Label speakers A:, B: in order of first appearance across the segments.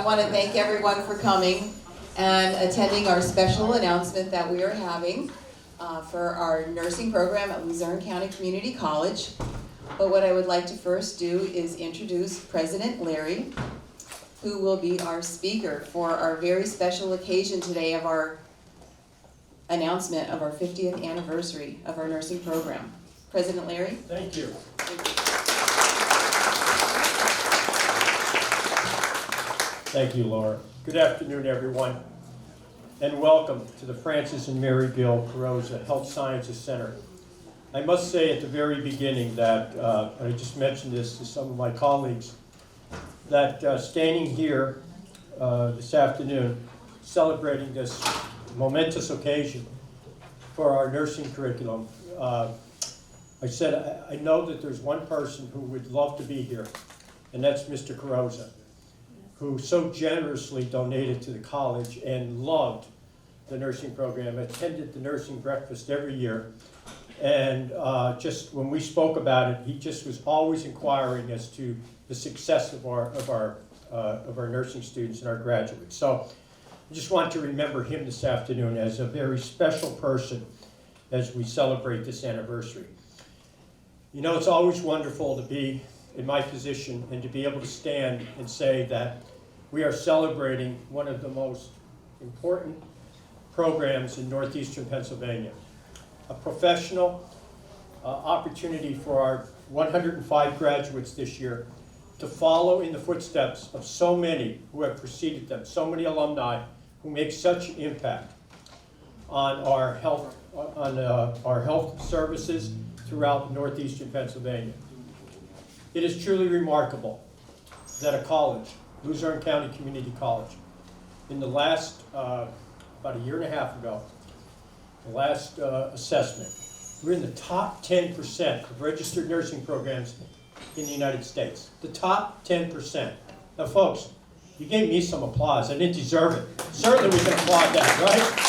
A: want to thank everyone for coming and attending our special announcement that we are having for our nursing program at Luzerne County Community College. But what I would like to first do is introduce President Larry, who will be our speaker for our very special occasion today of our announcement of our 50th anniversary of our nursing program. President Larry.
B: Thank you. Thank you, Laura. Good afternoon, everyone, and welcome to the Francis and Mary Gill Carrozza Health Sciences Center. I must say at the very beginning that, and I just mentioned this to some of my colleagues, that standing here this afternoon, celebrating this momentous occasion for our nursing curriculum, I said I know that there's one person who would love to be here, and that's Mr. Carrozza, who so generously donated to the college and loved the nursing program, attended the nursing breakfast every year, and just when we spoke about it, he just was always inquiring as to the success of our nursing students and our graduates. So I just want to remember him this afternoon as a very special person as we celebrate this anniversary. You know, it's always wonderful to be in my position and to be able to stand and say that we are celebrating one of the most important programs in northeastern Pennsylvania. A professional opportunity for our 105 graduates this year to follow in the footsteps of so many who have preceded them, so many alumni who make such an impact on our health services throughout northeastern Pennsylvania. It is truly remarkable that a college, Luzerne County Community College, in the last, about a year and a half ago, the last assessment, we're in the top 10% of registered nursing programs in the United States. The top 10%. Now folks, you gave me some applause. I didn't deserve it. Certainly we can applaud that, right?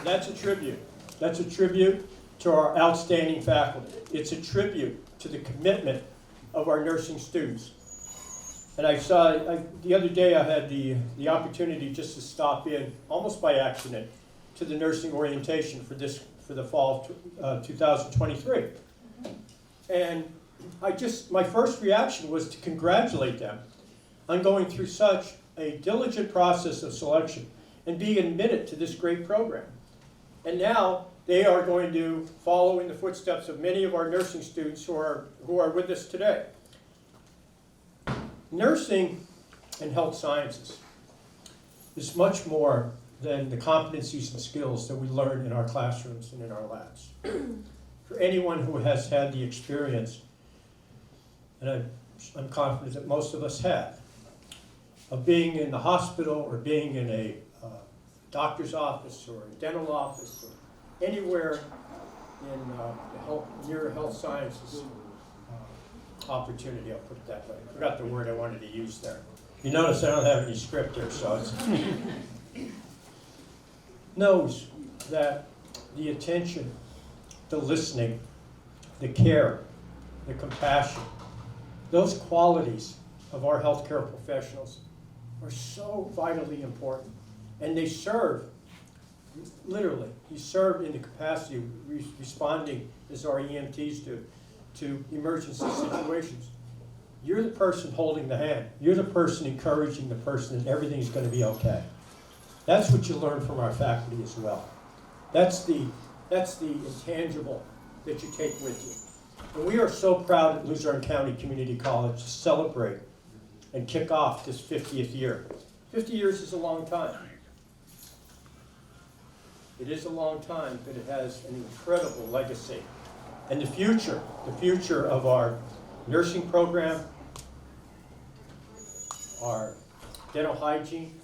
B: That's a tribute. That's a tribute to our outstanding faculty. It's a tribute to the commitment of our nursing students. And the other day I had the opportunity just to stop in, almost by accident, to the nursing orientation for the fall of 2023. And my first reaction was to congratulate them on going through such a diligent process of selection and being admitted to this great program. And now they are going to follow in the footsteps of many of our nursing students who are with us today. Nursing and health sciences is much more than the competencies and skills that we learn in our classrooms and in our labs. For anyone who has had the experience, and I'm confident that most of us have, of being in the hospital or being in a doctor's office or a dental office or anywhere in near health sciences opportunity, I'll put it that way. I forgot the word I wanted to use there. You notice I don't have any script here, so it's knows that the attention, the listening, the care, the compassion, those qualities of our healthcare professionals are so vitally important. And they serve, literally, you serve in the capacity of responding, as our EMTs do, to emergency situations. You're the person holding the hand. You're the person encouraging the person that everything's going to be okay. That's what you learn from our faculty as well. That's the intangible that you take with you. And we are so proud at Luzerne County Community College to celebrate and kick off this 50th year. 50 years is a long time. It is a long time, but it has an incredible legacy. And the future of our nursing program, our dental hygiene,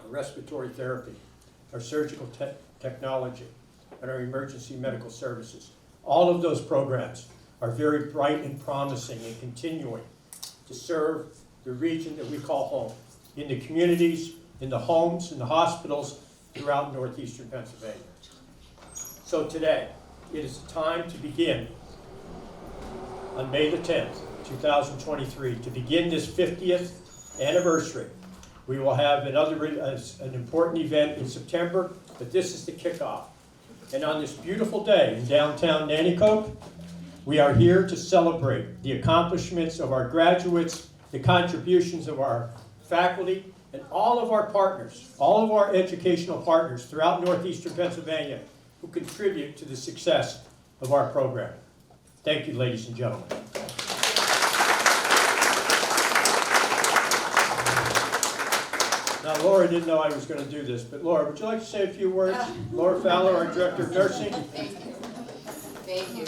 B: our respiratory therapy, our surgical technology, and our emergency medical services. All of those programs are very bright and promising and continuing to serve the region that we call home, in the communities, in the homes, in the hospitals throughout northeastern Pennsylvania. So today, it is time to begin on May the 10th, 2023, to begin this 50th anniversary. We will have an important event in September, but this is the kickoff. And on this beautiful day in downtown Nanticoke, we are here to celebrate the accomplishments of our graduates, the contributions of our faculty, and all of our partners, all of our educational partners throughout northeastern Pennsylvania who contribute to the success of our program. Thank you, ladies and gentlemen. Now, Laura didn't know I was going to do this, but Laura, would you like to say a few words? Laura Fowler, our Director of Nursing.
A: Thank you. Thank you.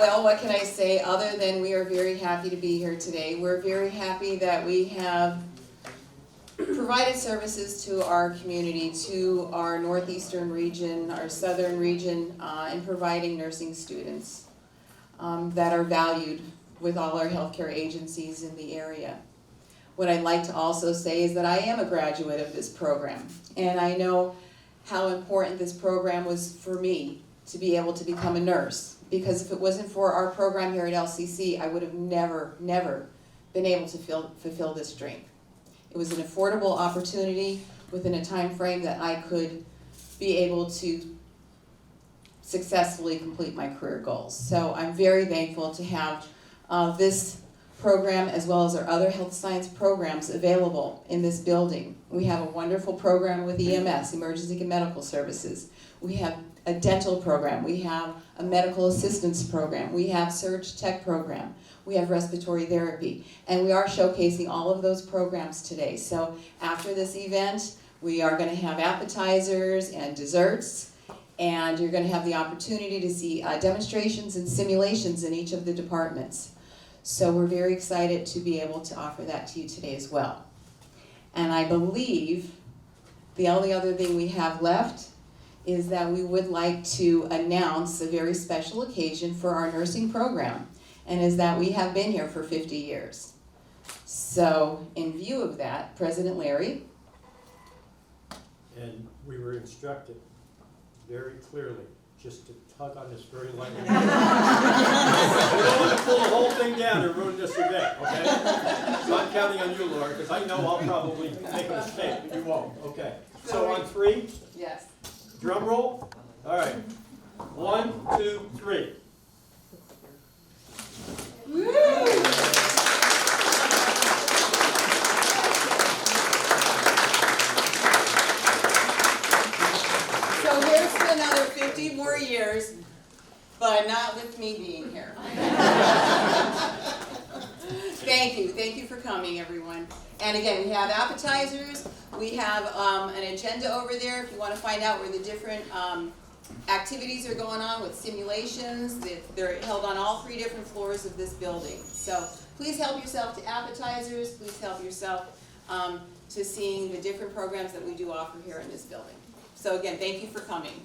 A: Well, what can I say other than we are very happy to be here today. We're very happy that we have provided services to our community, to our northeastern region, our southern region, in providing nursing students that are valued with all our healthcare agencies in the area. What I'd like to also say is that I am a graduate of this program, and I know how important this program was for me to be able to become a nurse. Because if it wasn't for our program here at LCC, I would have never been able to fulfill this dream. It was an affordable opportunity within a time frame that I could be able to successfully complete my career goals. So I'm very thankful to have this program as well as our other health science programs available in this building. We have a wonderful program with EMS, Emergency and Medical Services. We have a dental program, we have a medical assistance program, we have surge tech program, we have respiratory therapy, and we are showcasing all of those programs today. So after this event, we are going to have appetizers and desserts, and you're going to have the opportunity to see demonstrations and simulations in each of the departments. So we're very excited to be able to offer that to you today as well. And I believe the only other thing we have left is that we would like to announce a very special occasion for our nursing program, and is that we have been here for 50 years. So in view of that, President Larry.
B: And we were instructed very clearly just to tug on this very lightly. We don't want to pull the whole thing down and ruin this event, okay? So I'm counting on you, Laura, because I know I'll probably make a mistake, but you won't. Okay. So on 3?
A: Yes.
B: Drum roll. All right. 1, 2, 3.
A: Woo! So here's to another 50 more years, but not with me being here. Thank you for coming, everyone. And again, we have appetizers. We have an agenda over there if you want to find out where the different activities are going on with simulations. They're held on all 3 different floors of this building. So please help yourself to appetizers. Please help yourself to seeing the different programs that we do offer here in this building. So again, thank you for coming.